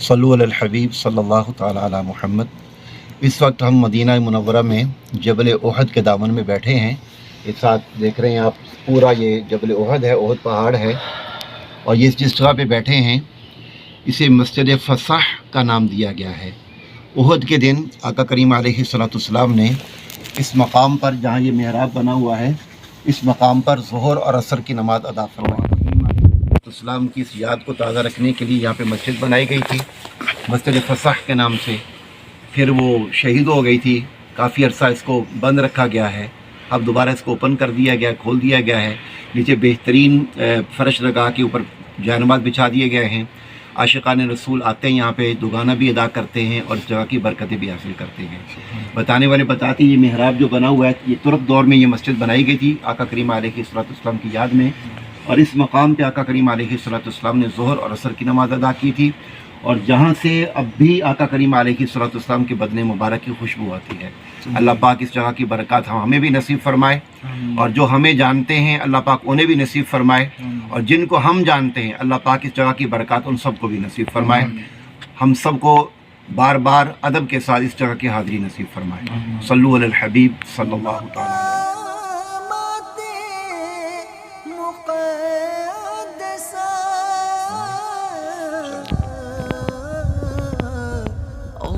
सल्लु अलल हबीब सल्लल्लाहु ताला अला मुहम्मद। इस वक्त हम मदीना मुनव्वरा में जबल ओहद के दामन में बैठे हैं। इस साथ देख रहे हैं आप, पूरा ये जबल ओहद है, ओहद पहाड़ है। और ये जिस जगह पे बैठे हैं इसे मस्जिद फसाह का नाम दिया गया है। ओहद के दिन आका करीम अलैहिस्सलाम ने इस मकाम पर, जहाँ ये मेहराब बना हुआ है, इस मकाम पर ज़ोहर और असर की नमाज़ अदा फरमाई। इस्लाम की इस याद को ताज़ा रखने के लिए यहाँ पे मस्जिद बनाई गई थी, मस्जिद फसाह के नाम से। फिर वो शहीद हो गई थी, काफ़ी अरसा इसको बंद रखा गया है। अब दोबारा इसको ओपन कर दिया गया, खोल दिया गया है। नीचे बेहतरीन फ़र्श लगा के ऊपर जानमाज़ बिछा दिए गए हैं। आशिकान रसूल आते हैं यहाँ पे, दुगाना भी अदा करते हैं और इस जगह की बरकतें भी हासिल करते हैं। बताने वाले बताते हैं, ये मेहराब जो बना हुआ है, ये तुर्क दौर में ये मस्जिद बनाई गई थी आका करीम अलैहिस्सलाम की याद में। और इस मकाम पे आका करीम अलैहिस्सलाम ने ज़ोहर और असर की नमाज़ अदा की थी। और जहाँ से अब भी आका करीम अलैहिस्सलाम के बदन मुबारक की खुशबू आती है। अल्लाह पाक इस जगह की बरकत हमें भी नसीब फरमाए, और जो हमें जानते हैं अल्लाह पाक उन्हें भी नसीब फरमाए, और जिनको हम जानते हैं अल्लाह पाक इस जगह की बरकत उन सबको भी नसीब फरमाए। हम सबको बार बार अदब के साथ इस जगह की हाज़िरी नसीब फरमाए। सल्लु अलल हबीब सल्लल्लाहु अलैहि वसल्लम।